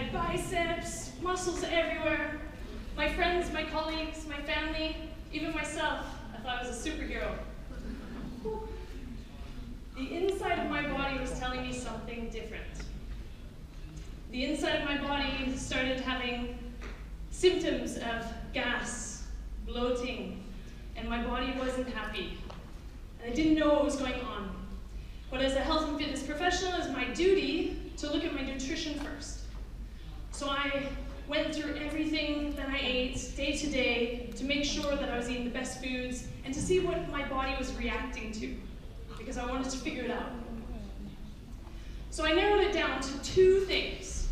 had biceps, muscles everywhere. My friends, my colleagues, my family, even myself, I thought I was a superhero. The inside of my body was telling me something different. The inside of my body started having symptoms of gas, bloating, and my body wasn't happy. And I didn't know what was going on. But as a health and fitness professional, it's my duty to look at my nutrition first. So I went through everything that I ate day to day to make sure that I was eating the best foods and to see what my body was reacting to, because I wanted to figure it out. So I narrowed it down to two things.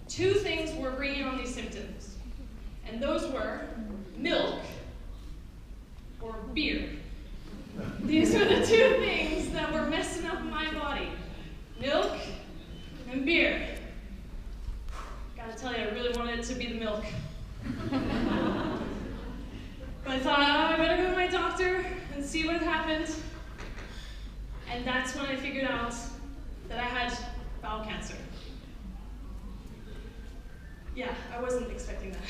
Two things were bringing on these symptoms. And those were milk or beer. These were the two things that were messing up my body. Milk and beer. Gotta tell you, I really wanted it to be the milk. But I thought, oh, I better go to my doctor and see what happened. And that's when I figured out that I had bowel cancer. Yeah, I wasn't expecting that.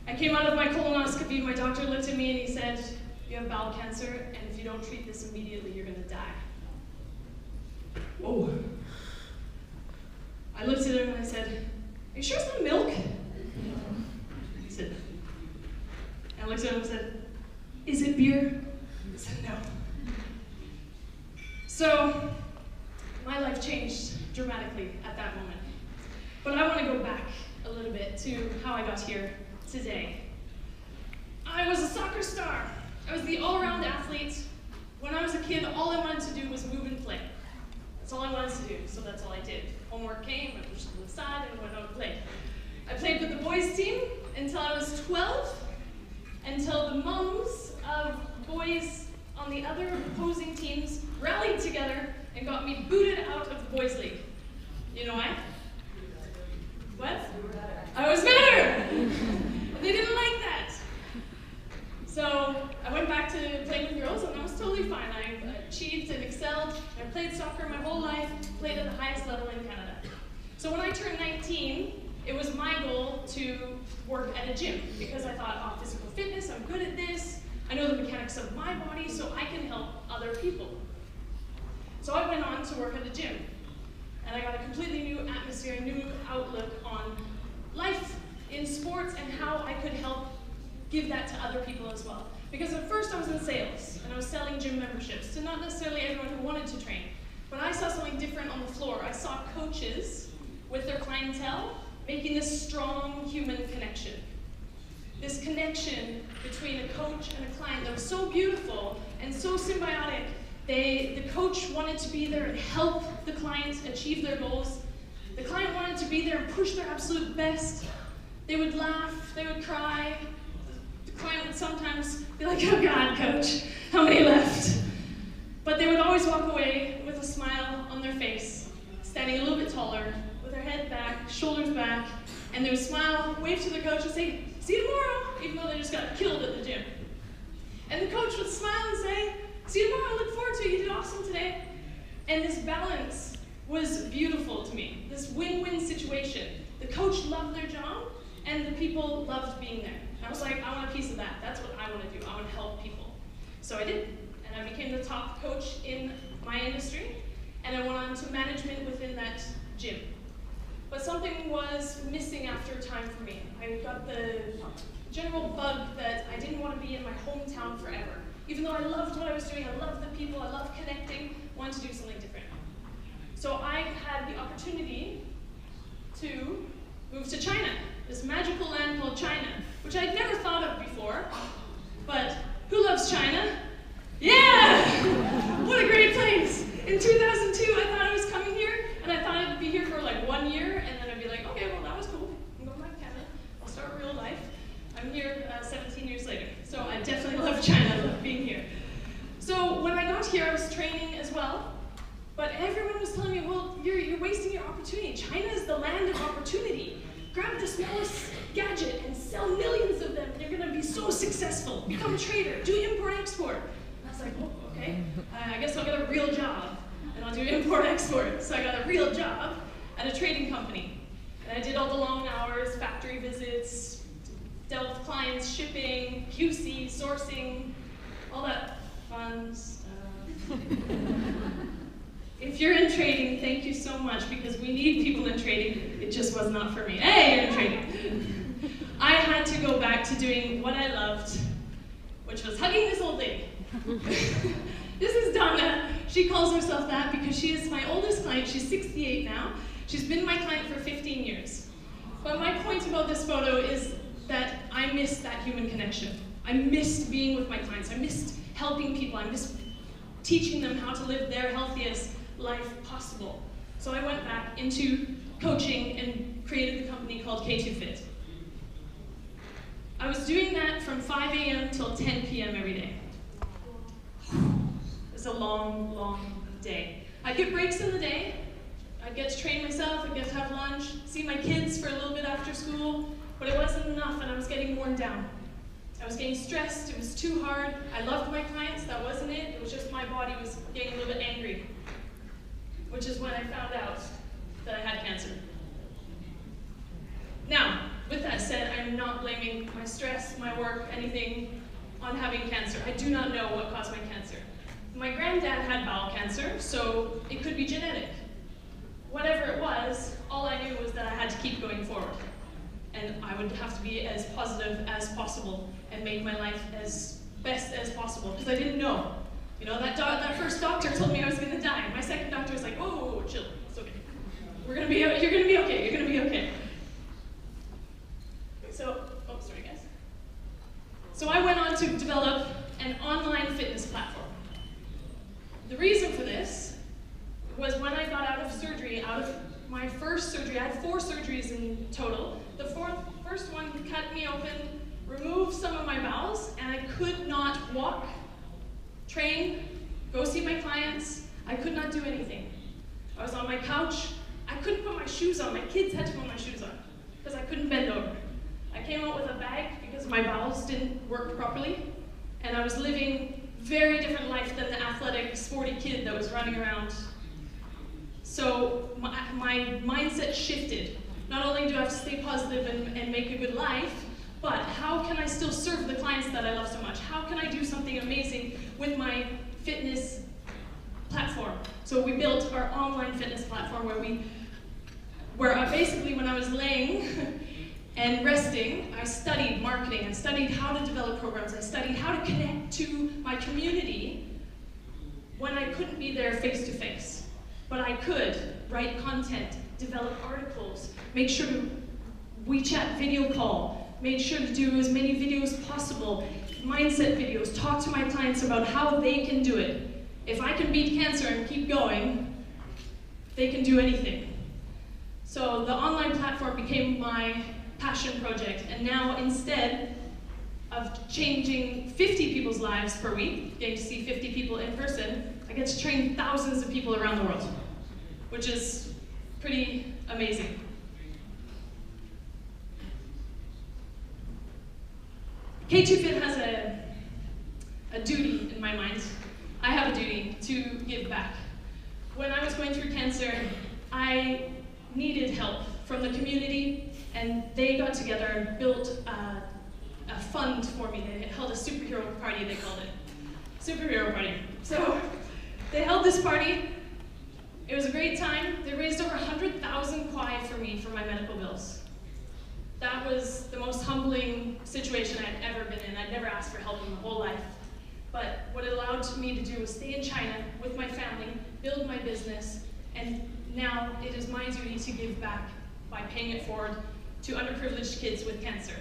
I came out of my colonoscopy, my doctor looked at me and he said, you have bowel cancer, and if you don't treat this immediately, you're gonna die. Whoa. I looked at him and I said, are you sure it's not milk? He said, and I looked at him and said, is it beer? He said, no. So, my life changed dramatically at that moment. But I want to go back a little bit to how I got here today. I was a soccer star. I was the all-around athlete. When I was a kid, all I wanted to do was move and play. That's all I wanted to do, so that's all I did. Homework came, I pushed it to the side, and went out and played. I played with the boys' team until I was 12, until the moms of boys on the other opposing teams rallied together and got me booted out of the boys' league. You know why? What? I was better! And they didn't like that. So I went back to playing with girls and I was totally fine. I achieved and excelled. I played soccer my whole life, played at the highest level in Canada. So when I turned 19, it was my goal to work at a gym because I thought, oh, physical fitness, I'm good at this. I know the mechanics of my body, so I can help other people. So I went on to work at a gym. And I got a completely new atmosphere, a new outlook on life in sports and how I could help give that to other people as well. Because at first I was in sales, and I was selling gym memberships to not necessarily everyone who wanted to train. But I saw something different on the floor. I saw coaches with their clientele making this strong human connection. This connection between a coach and a client that was so beautiful and so symbiotic. The coach wanted to be there and help the client achieve their goals. The client wanted to be there and push their absolute best. They would laugh, they would cry. The client would sometimes be like, oh God, coach, how many left? But they would always walk away with a smile on their face, standing a little bit taller, with their head back, shoulders back, and they would smile, wave to the coach and say, see you tomorrow, even though they just got killed at the gym. And the coach would smile and say, see you tomorrow, I look forward to it, you did awesome today. And this balance was beautiful to me, this win-win situation. The coach loved their job, and the people loved being there. And I was like, I want a piece of that. That's what I want to do. I want to help people. So I did, and I became the top coach in my industry, and I went on to management within that gym. But something was missing after a time for me. I got the general bug that I didn't want to be in my hometown forever. Even though I loved what I was doing, I loved the people, I loved connecting, wanted to do something different. So I had the opportunity to move to China, this magical land called China, which I'd never thought of before. But who loves China? Yeah! What a great place! In 2002, I thought I was coming here, and I thought I'd be here for like 1 year, and then I'd be like, okay, well that was cool. I'm going back to Canada. I'll start real life. I'm here 17 years later. So I definitely love China, I love being here. So when I got here, I was training as well, but everyone was telling me, well, you're wasting your opportunity. China is the land of opportunity. Grab the smallest gadget and sell millions of them, and you're gonna be so successful. Become a trader, do import-export. And I was like, oh, okay, I guess I'll get a real job, and I'll do import-export. So I got a real job at a trading company. And I did all the long hours, factory visits, dealt with clients, shipping, QC, sourcing, all that fun stuff. If you're in trading, thank you so much, because we need people in trading. It just was not for me. Hey, you're in trading. I had to go back to doing what I loved, which was hugging this old lady. This is Donna. She calls herself that because she is my oldest client. She's 68 now. She's been my client for 15 years. But my point about this photo is that I missed that human connection. I missed being with my clients. I missed helping people. I missed teaching them how to live their healthiest life possible. So I went back into coaching and created the company called K2Fit. I was doing that from 5 a.m. till 10 p.m. every day. It's a long, long day. I get breaks in the day. I get to train myself, I get to have lunch, see my kids for a little bit after school, but it wasn't enough and I was getting worn down. I was getting stressed, it was too hard. I loved my clients, that wasn't it. It was just my body was getting a little bit angry, which is when I found out that I had cancer. Now, with that said, I'm not blaming my stress, my work, anything on having cancer. I do not know what caused my cancer. My granddad had bowel cancer, so it could be genetic. Whatever it was, all I knew was that I had to keep going forward. And I would have to be as positive as possible and make my life as best as possible, because I didn't know. You know, that first doctor told me I was going to die. My second doctor was like, "Oh, chill, it's okay. You're going to be okay, you're going to be okay." So, oh, sorry guys. So I went on to develop an online fitness platform. The reason for this was when I got out of surgery, out of my first surgery, I had 4 surgeries in total. The first one cut me open, removed some of my bowels, and I could not walk, train, go see my clients. I could not do anything. I was on my couch. I couldn't put my shoes on. My kids had to put my shoes on because I couldn't bend over. I came out with a bag because my bowels didn't work properly, and I was living a very different life than the athletic, sporty kid that was running around. So my mindset shifted. Not only do I have to stay positive and make a good life, but how can I still serve the clients that I love so much? How can I do something amazing with my fitness platform? So we built our online fitness platform where I basically, when I was laying and resting, I studied marketing, I studied how to develop programs, I studied how to connect to my community when I couldn't be there face to face. But I could write content, develop articles, make sure to WeChat video call, made sure to do as many videos as possible, mindset videos, talk to my clients about how they can do it. If I can beat cancer and keep going, they can do anything. So the online platform became my passion project, and now instead of changing 50 people's lives per week, getting to see 50 people in person, I get to train thousands of people around the world, which is pretty amazing. K2Fit has a duty in my mind. I have a duty to give back. When I was going through cancer, I needed help from the community, and they got together and built a fund for me. They held a superhero party, they called it. Superhero party. So they held this party. It was a great time. They raised over 100,000 kwai for me for my medical bills. That was the most humbling situation I'd ever been in. I'd never asked for help in my whole life. But what it allowed me to do was stay in China with my family, build my business, and now it is my duty to give back by paying it forward to underprivileged kids with cancer.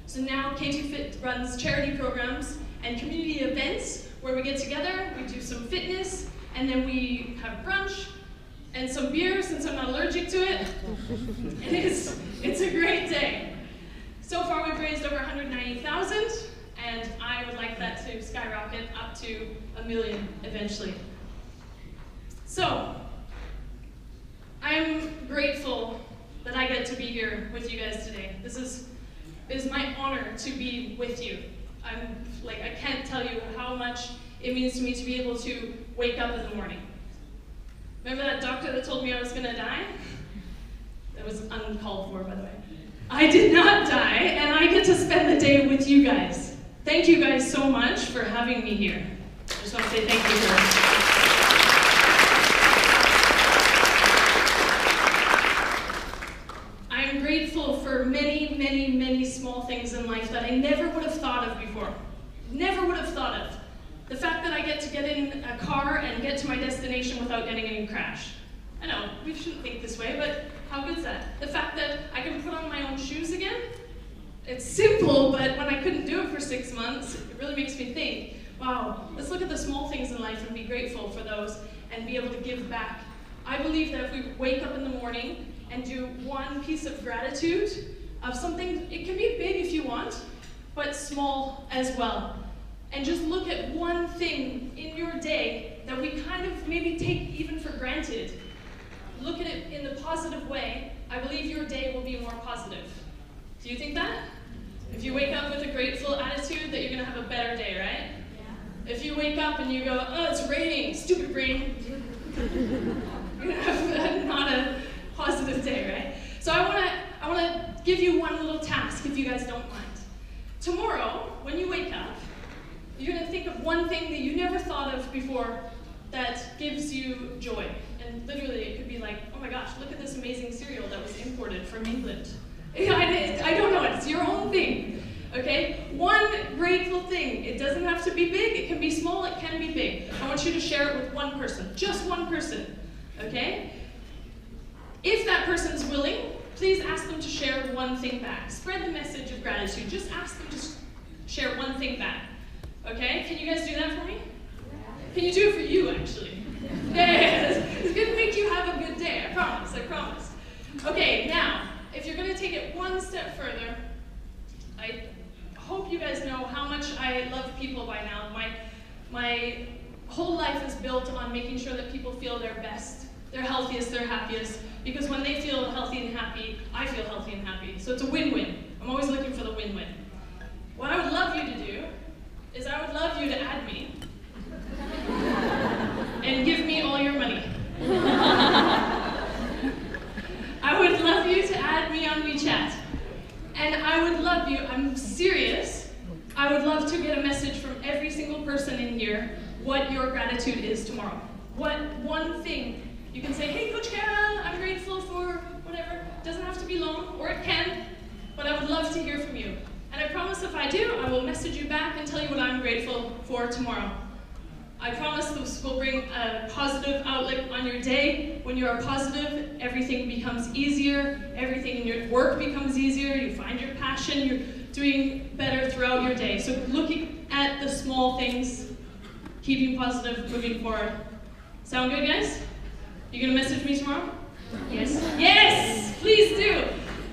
So now K2Fit runs charity programs and community events where we get together, we do some fitness, and then we have brunch and some beer since I'm not allergic to it. And it's a great day. So far we've raised over 190,000, and I would like that to skyrocket up to 1 million eventually. So I'm grateful that I get to be here with you guys today. It is my honor to be with you. I can't tell you how much it means to me to be able to wake up in the morning. Remember that doctor that told me I was gonna die? was uncalled for, by the way. I did not die, and I get to spend the day with you guys. Thank you guys so much for having me here. I just want to say thank you for I'm grateful for many, many, many small things in life that I never would have thought of before. Never would have thought of. The fact that I get to get in a car and get to my destination without getting in a crash. I know, we shouldn't think this way, but how good is that? The fact that I can put on my own shoes again. It's simple, but when I couldn't do it for 6 months, it really makes me think, wow, let's look at the small things in life and be grateful for those and be able to give back. I believe that if we wake up in the morning and do one piece of gratitude of something, it can be big if you want, but small as well. And just look at one thing in your day that we kind of maybe take even for granted. Look at it in the positive way. I believe your day will be more positive. Do you think that? If you wake up with a grateful attitude, that you're going to have a better day, right? Yeah. If you wake up and you go, oh, it's raining, stupid rain, you're going to have not a positive day, right? So I want to give you one little task, if you guys don't mind. Tomorrow, when you wake up, you're going to think of one thing that you never thought of before that gives you joy. And literally, it could be like, oh my gosh, look at this amazing cereal that was imported from England. I don't know, it's your own thing, okay? One grateful thing. It doesn't have to be big, it can be small, it can be big. I want you to share it with one person, just one person, okay? If that person's willing, please ask them to share one thing back. Spread the message of gratitude. Just ask them to share one thing back, okay? Can you guys do that for me? Can you do it for you, actually? Yeah, it's going to make you have a good day, I promise, I promise. Okay, now, if you're going to take it one step further, I hope you guys know how much I love people by now. My whole life is built on making sure that people feel their best, their healthiest, their happiest, because when they feel healthy and happy, I feel healthy and happy. So it's a win-win. I'm always looking for the win-win. What I would love you to do is I would love you to add me and give me all your money. I would love you to add me on WeChat. And I would love you, I'm serious, I would love to get a message from every single person in here what your gratitude is tomorrow. What one thing. You can say, hey, Coach Kara, I'm grateful for whatever. It doesn't have to be long, or it can, but I would love to hear from you. And I promise if I do, I will message you back and tell you what I'm grateful for tomorrow. I promise this will bring a positive outlook on your day. When you are positive, everything becomes easier, everything in your work becomes easier, you find your passion, you're doing better throughout your day. So looking at the small things, keeping positive, moving forward. Sound good, guys? You gonna message me tomorrow? Yes? Yes! Please do!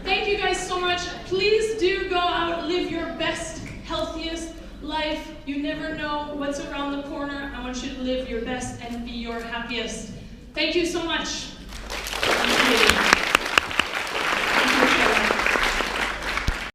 Thank you guys so much. Please do go out, live your best, healthiest life. You never know what's around the corner. I want you to live your best and be your happiest. Thank you so much.